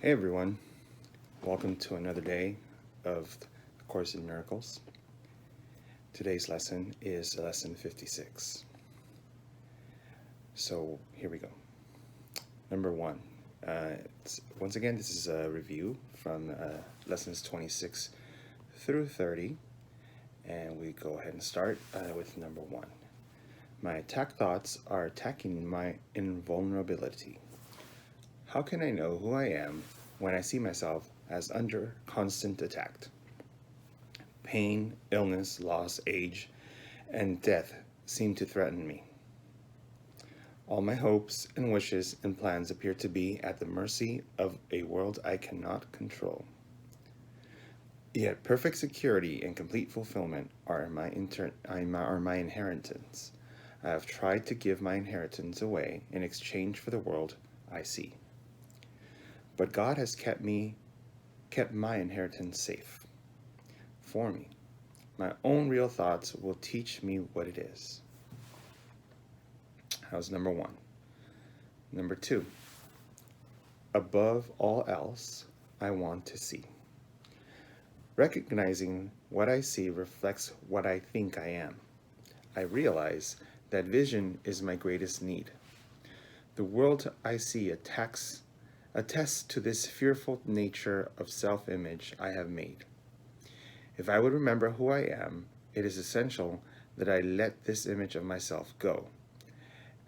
Hey everyone, welcome to another day of the Course in Miracles. Today's lesson is lesson 56. So here we go. Number one. Once again, this is a review from lessons 26 through 30. And we go ahead and start with number one. My attack thoughts are attacking my invulnerability. How can I know who I am when I see myself as under constant attack? Pain, illness, loss, age, and death seem to threaten me. All my hopes and wishes and plans appear to be at the mercy of a world I cannot control. Yet perfect security and complete fulfillment are my inheritance. I have tried to give my inheritance away in exchange for the world I see. But God has kept my inheritance safe for me. My own real thoughts will teach me what it is. How's number one? Number two, above all else, I want to see. Recognizing what I see reflects what I think I am. I realize that vision is my greatest need. The world I see attests to this fearful nature of self-image I have made. If I would remember who I am, it is essential that I let this image of myself go.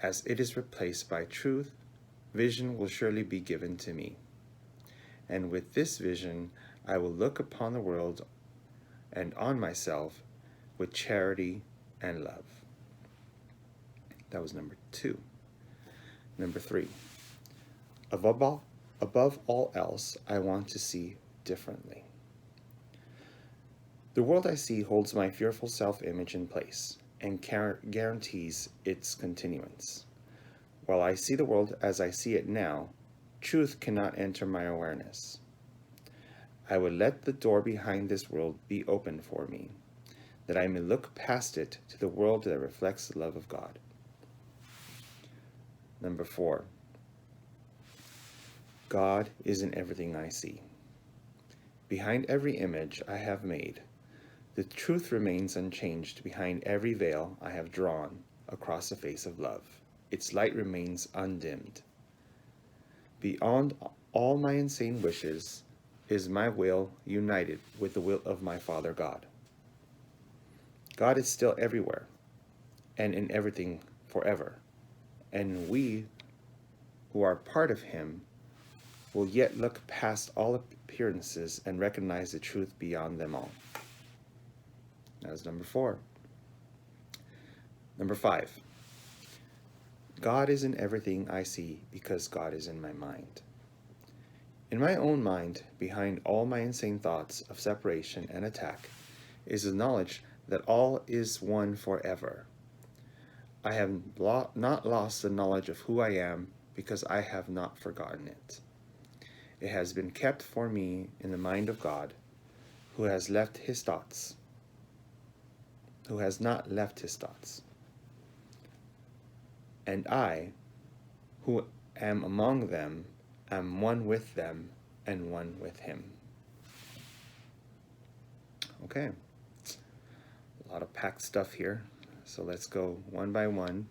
As it is replaced by truth, vision will surely be given to me. And with this vision, I will look upon the world and on myself with charity and love. That was number two. Number three, above all else, I want to see differently. The world I see holds my fearful self-image in place and guarantees its continuance. While I see the world as I see it now, truth cannot enter my awareness. I would let the door behind this world be open for me, that I may look past it to the world that reflects the love of God. Number four, God is in everything I see. Behind every image I have made, the truth remains unchanged behind every veil I have drawn across the face of love. Its light remains undimmed. Beyond all my insane wishes is my will united with the will of my Father God. God is still everywhere and in everything forever, and we who are part of Him will yet look past all appearances and recognize the truth beyond them all. That was number four. Number five, God is in everything I see because God is in my mind. In my own mind, behind all my insane thoughts of separation and attack, is the knowledge that all is one forever. I have not lost the knowledge of who I am because I have not forgotten it. It has been kept for me in the mind of God, who has not left his thoughts. And I, who am among them, am one with them and one with him. Okay, a lot of packed stuff here. So let's go one by one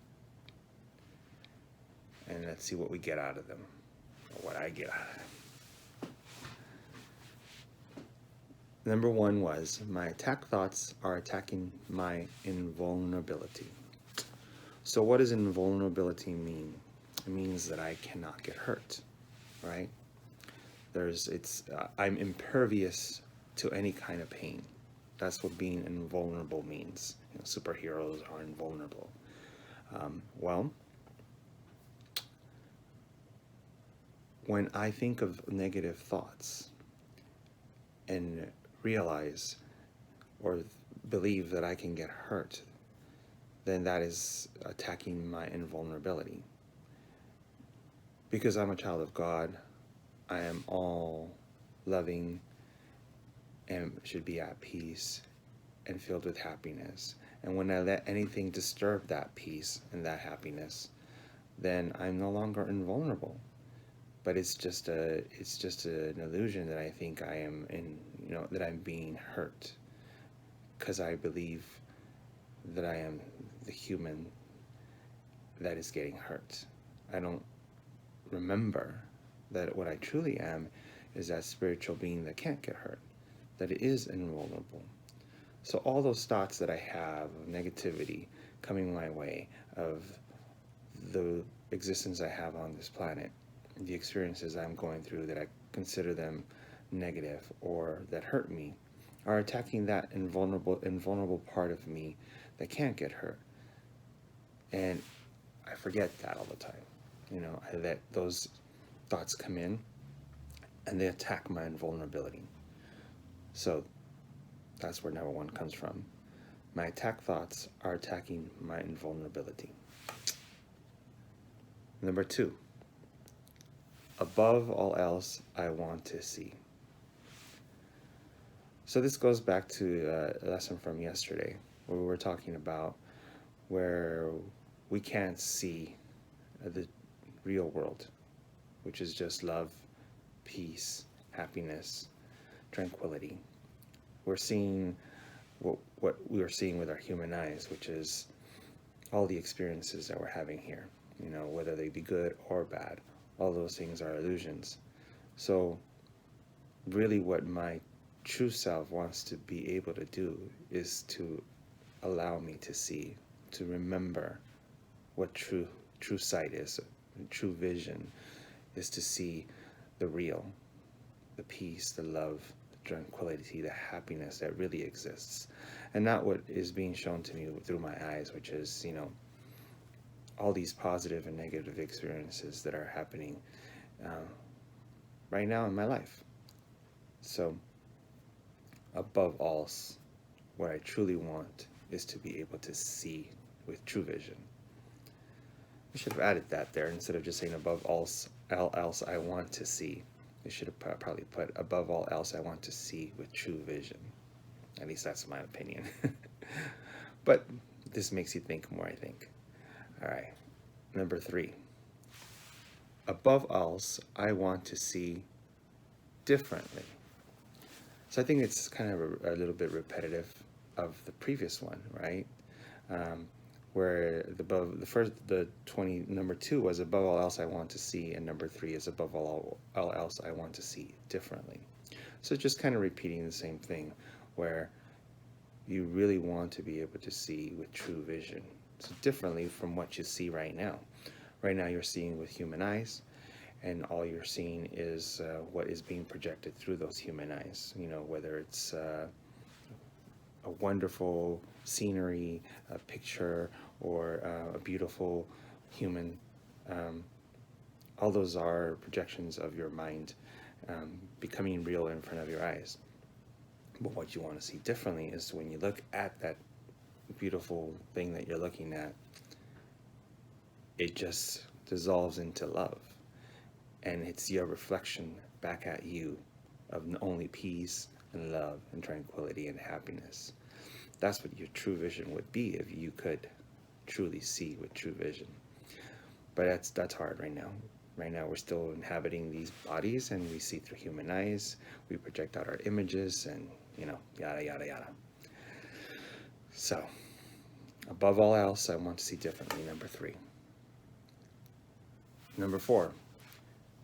and let's see what we get out of them, or what I get out of them. Number one was, my attack thoughts are attacking my invulnerability. So what does invulnerability mean? It means that I cannot get hurt, right? I'm impervious to any kind of pain. That's what being invulnerable means. Superheroes are invulnerable. Well, when I think of negative thoughts and realize or believe that I can get hurt, then that is attacking my invulnerability. Because I'm a child of God, I am all loving and should be at peace and filled with happiness. And when I let anything disturb that peace and that happiness, then I'm no longer invulnerable. but it's just an illusion that I think I am in, that I'm being hurt, because I believe that I am the human that is getting hurt. I don't remember that what I truly am is that spiritual being that can't get hurt, that it is invulnerable. So all those thoughts that I have of negativity coming my way, of the existence I have on this planet, the experiences I'm going through that I consider them negative or that hurt me, are attacking that invulnerable part of me that can't get hurt. And I forget that all the time. I let those thoughts come in and they attack my invulnerability. So that's where number one comes from. My attack thoughts are attacking my invulnerability. Number two, above all else, I want to see. So this goes back to a lesson from yesterday where we were talking about where we can't see the real world, which is just love, peace, happiness, tranquility. We're seeing what we are seeing with our human eyes, which is all the experiences that we're having here, whether they be good or bad. All those things are illusions. So really what my true self wants to be able to do is to allow me to see, to remember what true sight is, true vision is, to see the real, the peace, the love, the tranquility, the happiness that really exists, and not what is being shown to me through my eyes, which is, all these positive and negative experiences that are happening right now in my life. So above all, what I truly want is to be able to see with true vision. I should have added that there instead of just saying above all else I want to see. I should have probably put above all else I want to see with true vision. At least that's my opinion. But this makes you think more, I think. All right. Number three. Above all else, I want to see differently. So I think it's kind of a little bit repetitive of the previous one, right? Where number two was above all else I want to see, and number three is above all else I want to see differently. So just kind of repeating the same thing, where you really want to be able to see with true vision, so differently from what you see right now. Right now you're seeing with human eyes, and all you're seeing is what is being projected through those human eyes, whether it's a wonderful scenery, a picture, or a beautiful human. All those are projections of your mind becoming real in front of your eyes. But what you want to see differently is when you look at that beautiful thing that you're looking at, it just dissolves into love. And it's your reflection back at you of only peace and love and tranquility and happiness. That's what your true vision would be if you could truly see with true vision. But that's hard right now. Right now we're still inhabiting these bodies and we see through human eyes. We project out our images and, yada, yada, yada. So, above all else, I want to see differently, number three. Number four,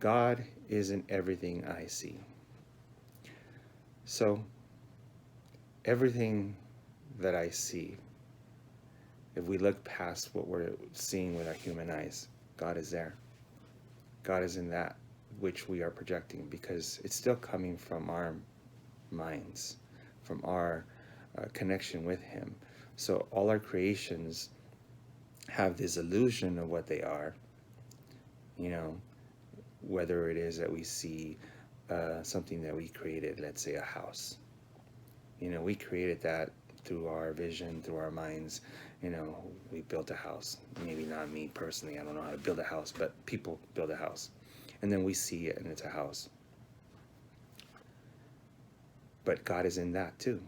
God is in everything I see. So, everything that I see, if we look past what we're seeing with our human eyes, God is there. God is in that which we are projecting, because it's still coming from our minds, from our connection with Him. So all our creations have this illusion of what they are, whether it is that we see something that we created, let's say a house. We created that through our vision, through our minds. We built a house. Maybe not me personally, I don't know how to build a house, but people build a house. And then we see it and it's a house. But God is in that too.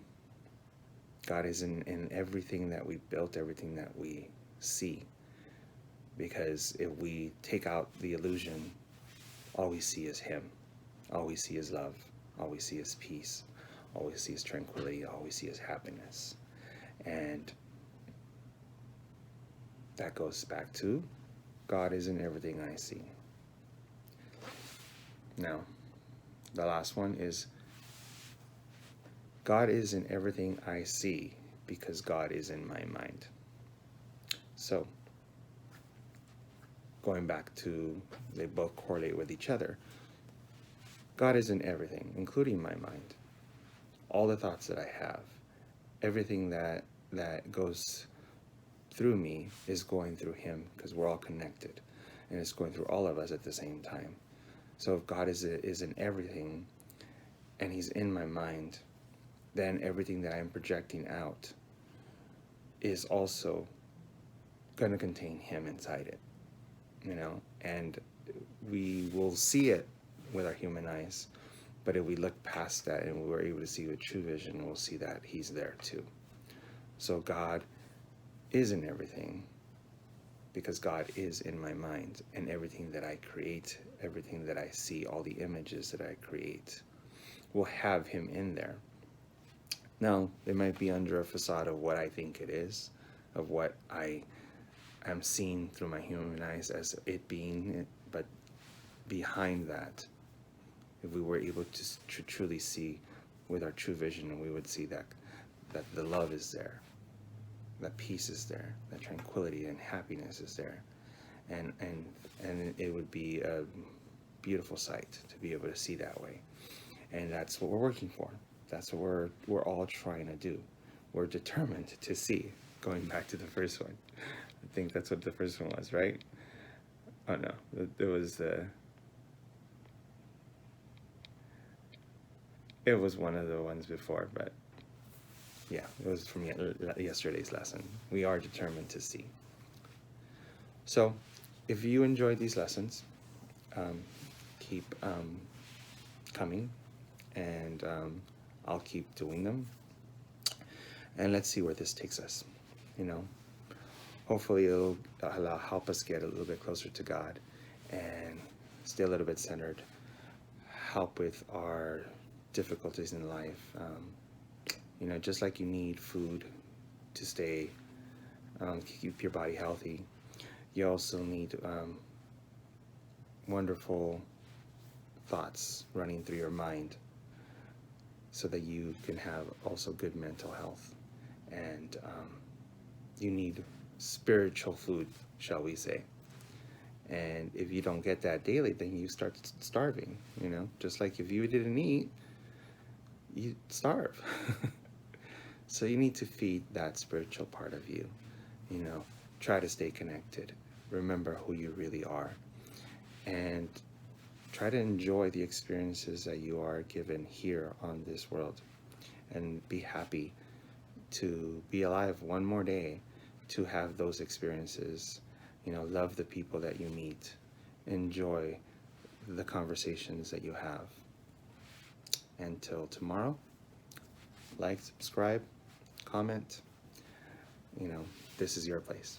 God is in everything that we built, everything that we see. Because if we take out the illusion, all we see is him. All we see is love. All we see is peace. All we see is tranquility. All we see is happiness. And that goes back to God is in everything I see. Now, the last one is God is in everything I see because God is in my mind. So, going back to, they both correlate with each other. God is in everything, including my mind. All the thoughts that I have, everything that goes through me is going through him, because we're all connected, and it's going through all of us at the same time. So if God is in everything, and he's in my mind, then everything that I'm projecting out is also going to contain him inside it, and we will see it with our human eyes, but if we look past that and we're able to see with true vision, we'll see that he's there too. So God is in everything because God is in my mind, and everything that I create, everything that I see, all the images that I create will have him in there. Now, it might be under a facade of what I think it is, of what I am seeing through my human eyes as it being it, but behind that, if we were able to truly see with our true vision, we would see that the love is there, that peace is there, that tranquility and happiness is there, and it would be a beautiful sight to be able to see that way. And that's what we're working for. That's what we're all trying to do. We're determined to see. Going back to the first one, I think that's what the first one was, right? Oh no, it was it was one of the ones before, but yeah, it was from yesterday's lesson. We are determined to see. So, if you enjoyed these lessons, keep coming, and I'll keep doing them. And let's see where this takes us. Hopefully it'll help us get a little bit closer to God and stay a little bit centered, help with our difficulties in life. Just like you need food to stay, keep your body healthy, you also need wonderful thoughts running through your mind so that you can have also good mental health. And you need spiritual food, shall we say. And if you don't get that daily, then you start starving, just like if you didn't eat, you starve. So you need to feed that spiritual part of you, try to stay connected, remember who you really are, and try to enjoy the experiences that you are given here on this world, and be happy to be alive one more day to have those experiences. Love the people that you meet, enjoy the conversations that you have. Until tomorrow, like, subscribe, comment. This is your place.